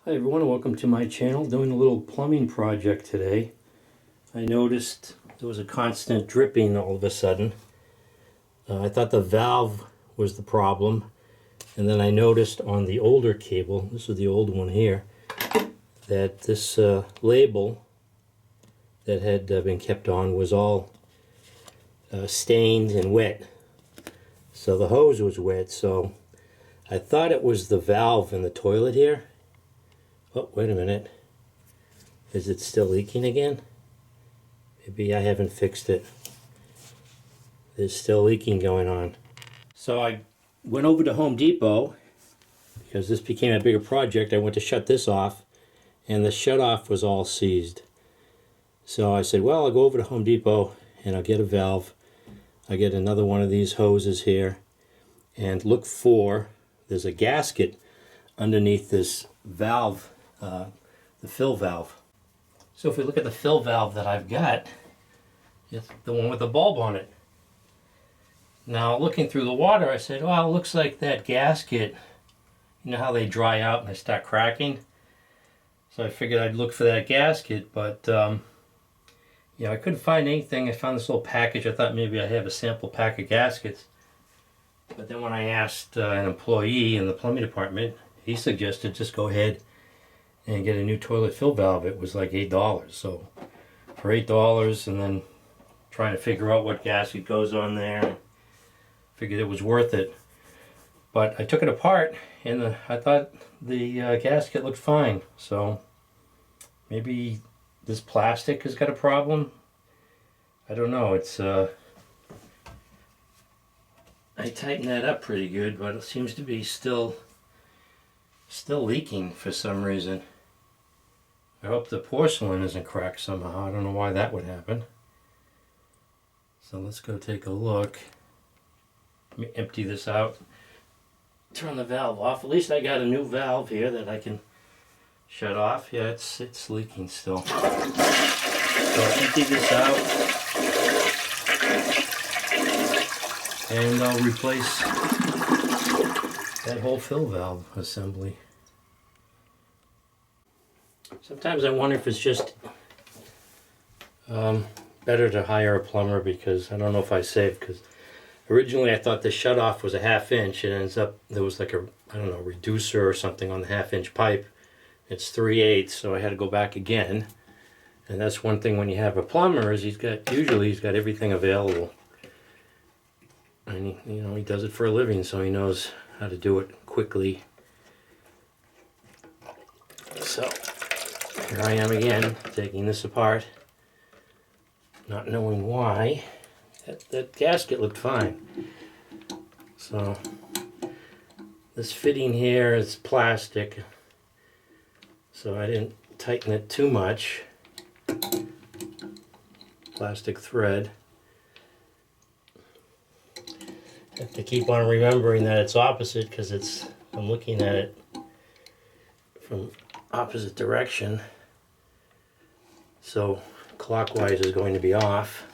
Hi everyone and welcome to my channel. Doing a little plumbing project today. I noticed there was a constant dripping all of a sudden. I thought the valve was the problem, and then I noticed on the older cable, this is the old one here, that this label that had been kept on was all stained and wet. So the hose was wet, so I thought it was the valve in the toilet here. Oh, wait a minute. Is it still leaking again? Maybe I haven't fixed it. There's still leaking going on. So I went over to Home Depot because this became a bigger project. I went to shut this off and the shut-off was all seized. So I said, well, I'll go over to Home Depot and I'll get a valve. I'll get another one of these hoses here and look for, there's a gasket underneath this valve, the fill valve. So if we look at the fill valve that I've got, it's the one with the bulb on it. Now looking through the water, I said, well, it looks like that gasket, you know how they dry out and they start cracking? So I figured I'd look for that gasket, but I couldn't find anything. I found this little package. I thought maybe I have a sample pack of gaskets. But then when I asked an employee in the plumbing department, he suggested just go ahead and get a new toilet fill valve. It was like $8. So for $8 and then trying to figure out what gasket goes on there, figured it was worth it. But I took it apart and I thought the gasket looked fine. So maybe this plastic has got a problem. I don't know. It's I tightened that up pretty good, but it seems to be still leaking for some reason. I hope the porcelain isn't cracked somehow. I don't know why that would happen. So let's go take a look. Let me empty this out. Turn the valve off. At least I got a new valve here that I can shut off. Yeah, it's leaking still. So I'll empty this out. And I'll replace that whole fill valve assembly. Sometimes I wonder if it's just better to hire a plumber, because I don't know if I saved, because originally I thought the shutoff was a 1/2 inch. It ends up there was like a, I don't know, reducer or something on the 1/2 inch pipe. It's 3/8, so I had to go back again. And that's one thing when you have a plumber, is usually he's got everything available. And he does it for a living, so he knows how to do it quickly. So here I am again, taking this apart, not knowing why. That gasket looked fine. So this fitting here is plastic, so I didn't tighten it too much. Plastic thread. Have to keep on remembering that it's opposite, because I'm looking at it from opposite direction. So clockwise is going to be off.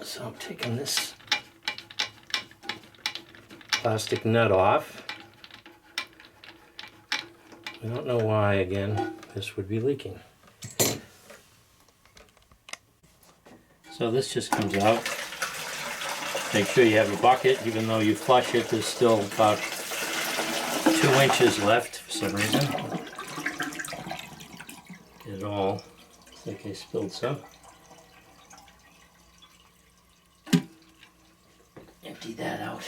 So I'm taking this plastic nut off. I don't know why, again, this would be leaking. So this just comes out. Make sure you have a bucket. Even though you flush it, there's still about 2 inches left for some reason. Get it all. I think I spilled some. Empty that out.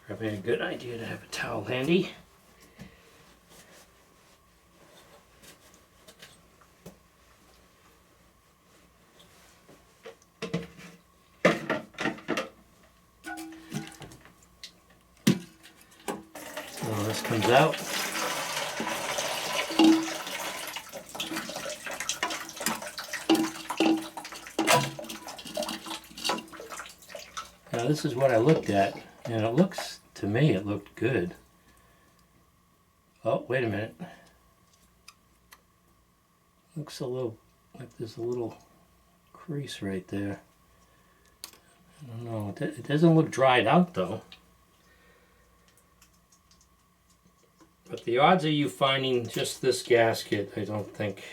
Probably a good idea to have a towel handy. So this comes out. Now this is what I looked at, and it looks, to me, it looked good. Oh, wait a minute. Looks a little like there's a little crease right there. I don't know. It doesn't look dried out though. But the odds of you finding just this gasket, I don't think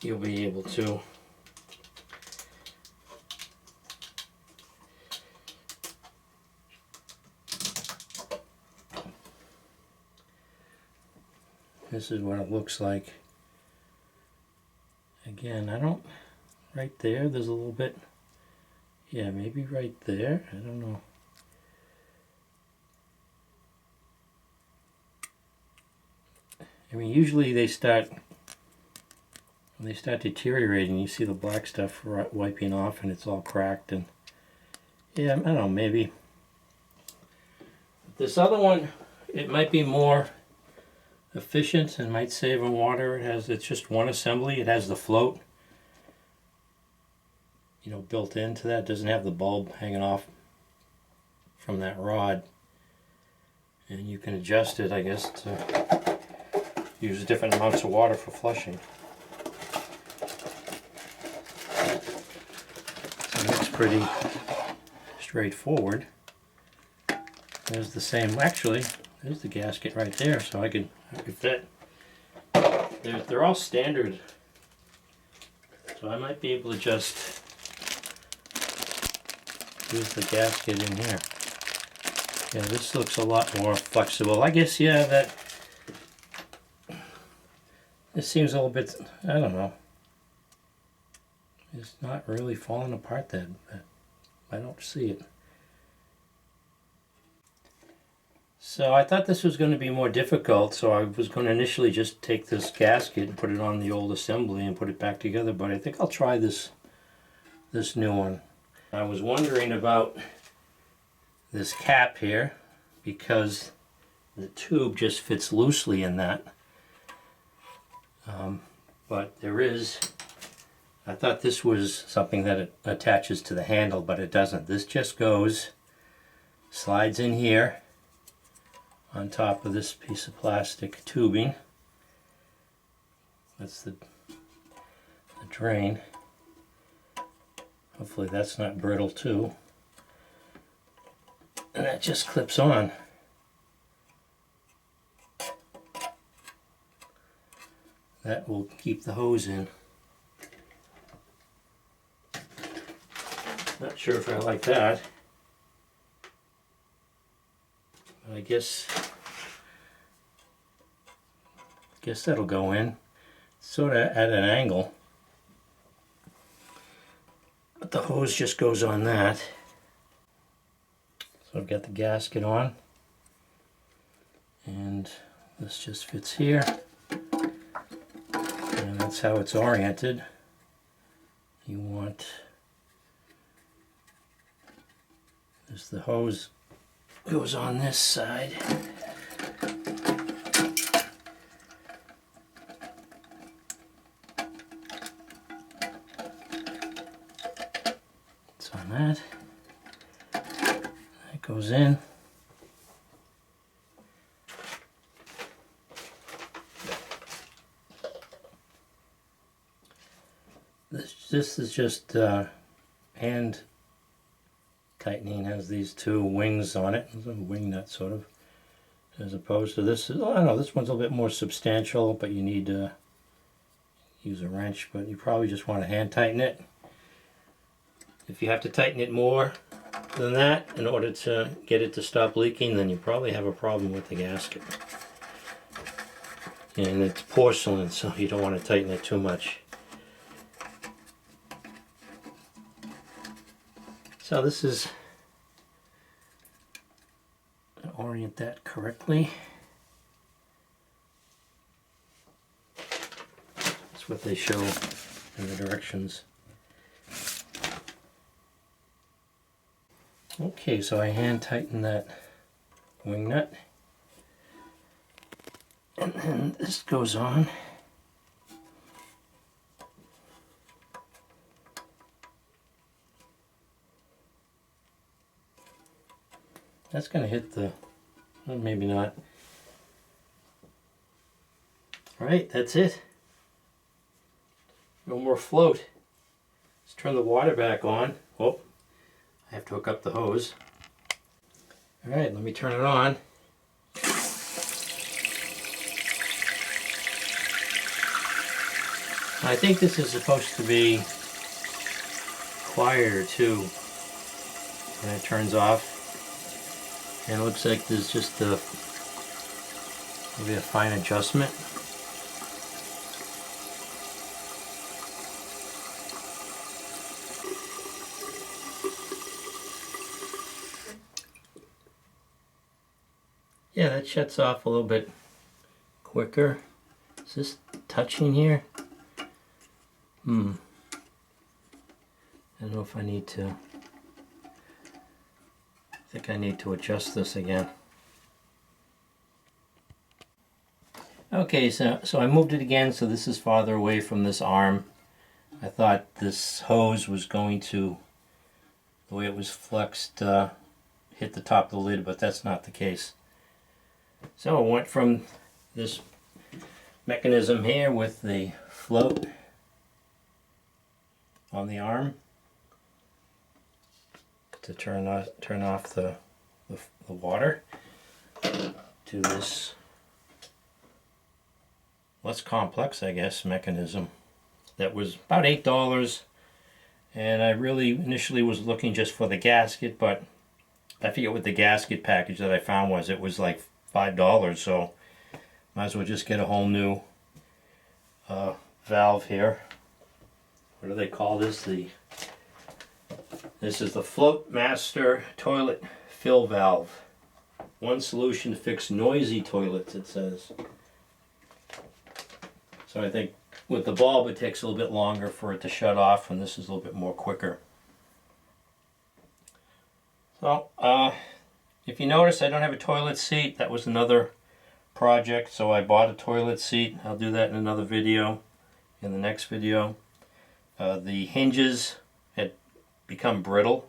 you'll be able to. This is what it looks like. Again, I don't, right there, there's a little bit, yeah, maybe right there, I don't know. I mean, usually they start, when they start deteriorating, you see the black stuff wiping off and it's all cracked, and yeah, I don't know, maybe. This other one, it might be more efficient and might save on water. It's just one assembly. It has the float, you know, built into that. It doesn't have the bulb hanging off from that rod. And you can adjust it, I guess, to use different amounts of water for flushing. So it's pretty straightforward. There's the same, actually, there's the gasket right there, so I could fit. They're all standard, so I might be able to just use the gasket in here. Yeah, this looks a lot more flexible. I guess, yeah, that this seems a little bit, I don't know. It's not really falling apart that I don't see it. So I thought this was going to be more difficult, so I was going to initially just take this gasket and put it on the old assembly and put it back together, but I think I'll try this new one. I was wondering about this cap here because the tube just fits loosely in that. But there is, I thought this was something that it attaches to the handle, but it doesn't. This just goes, slides in here on top of this piece of plastic tubing. That's the drain. Hopefully that's not brittle too. And that just clips on. That will keep the hose in. Not sure if I like that. But I guess that'll go in. Sort of at an angle. But the hose just goes on that. So I've got the gasket on. And this just fits here. And that's how it's oriented. You want, as the hose goes on this side. It's on that. That goes in. This is just hand tightening. Has these two wings on it, a wing nut sort of, as opposed to this. I don't know, this one's a little bit more substantial, but you need to use a wrench, but you probably just want to hand tighten it. If you have to tighten it more than that in order to get it to stop leaking, then you probably have a problem with the gasket. And it's porcelain, so you don't want to tighten it too much. So this is, orient that correctly. That's what they show in the directions. Okay, so I hand tighten that wing nut. And then this goes on. That's going to hit the, well, maybe not. Alright, that's it. No more float. Let's turn the water back on. Oh, I have to hook up the hose. Alright, let me turn it on. I think this is supposed to be quieter too when it turns off. And it looks like there's just maybe a fine adjustment. Yeah, that shuts off a little bit quicker. Is this touching here? I don't know if I need to. I think I need to adjust this again. Okay, so I moved it again, so this is farther away from this arm. I thought this hose was going to, the way it was flexed, hit the top of the lid, but that's not the case. So I went from this mechanism here with the float on the arm to turn off the water to this less complex, I guess, mechanism that was about $8. And I really initially was looking just for the gasket, but I forget what the gasket package that I found was. It was like $5, so might as well just get a whole new valve here. What do they call this? This is the Float Master Toilet Fill Valve. One solution to fix noisy toilets, it says. So I think with the bulb it takes a little bit longer for it to shut off, and this is a little bit more quicker. So if you notice, I don't have a toilet seat. That was another project, so I bought a toilet seat. I'll do that in another video, in the next video. The hinges had become brittle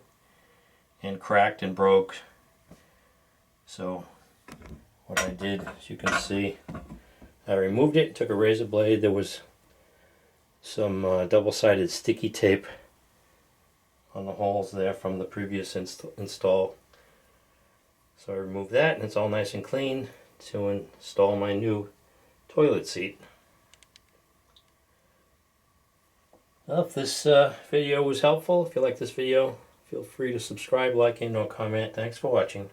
and cracked and broke. So what I did, as you can see, I removed it, took a razor blade. There was some double-sided sticky tape on the holes there from the previous install. So I removed that, and it's all nice and clean to install my new toilet seat. Well, if this video was helpful, if you like this video, feel free to subscribe, like, and or comment. Thanks for watching.